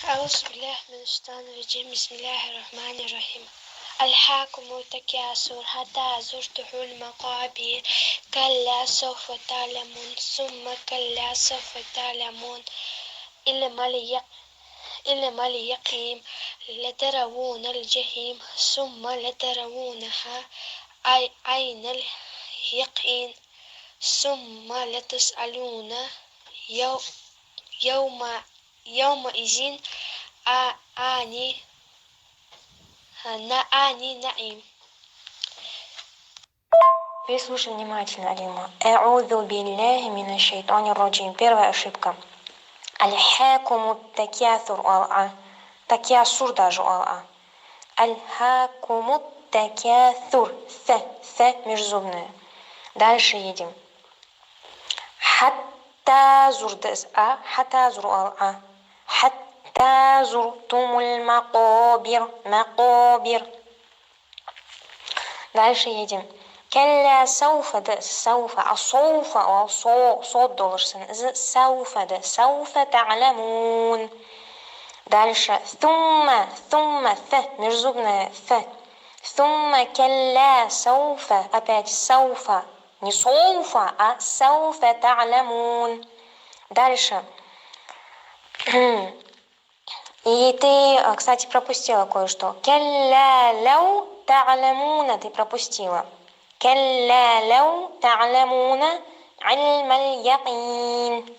أعوذ بالله من الشيطان الرجيم بسم الله الرحمن الرحيم ألهاكم التكاثر حتى زرتم المقابر كلا سوف تعلمون ثم كلا سوف تعلمون علم اليقين لترون الجحيم ثم لترونها عين اليقين ثم لتسألون يومئذ عن النعيم. Переслушай внимательно, Алима. А'удhu билляхи минаш шайтанир раджим. Первая ошибка. Аль-хакуму такясур ал-а. Такясур даже ал-а. Аль-хакуму такясур. С межзубная. Дальше едем. Хатта зур дес а. Хатта зур ал-а. Хатта зуртумуль макобир. Макобир. Дальше едем. كلا سوف ده سوف صوف أو صوت دولرسن سوف ده سوف تعلمون. دالشة ثم مرزوبنا ثم كلا سوف опять سوف не سوف سوف تعلمون. Дальше. И ты, кстати, пропустила кое-что. كلا لو تعلمون ты пропустила. كلا لو تعلمون علم اليقين.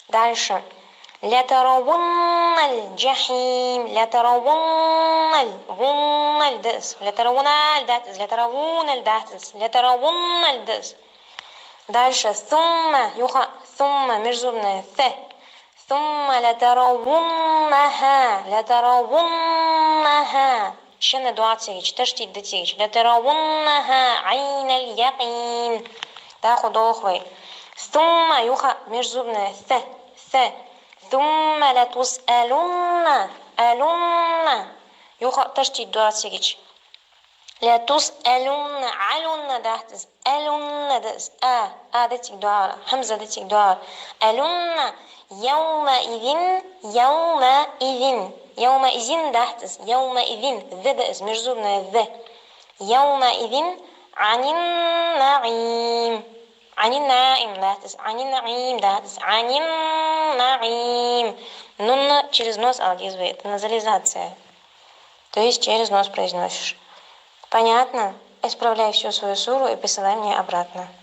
Дальше. لترون الجحيم. لترون الدس. Дальше. ثم межзубная ثم لترونها شن دواتيج تشتيت دتيج لترونها عين اليقين. تاخد أخوي. ثم межзубная ثم لتسألن تشتيت دواتيج لتسألن علن دهتز ألن دز دتيج دوار همزة دتيج دوار ألن يومئذ دهتز يومئذ ذ межзубная ذ يومئذ عن النعيم دهتز عن النعيم دهتز عن النعيم. Нунна через нос алгизвает. Назализация. То есть через нос произносишь. Понятно? Исправляй всю свою суру и присылай мне обратно.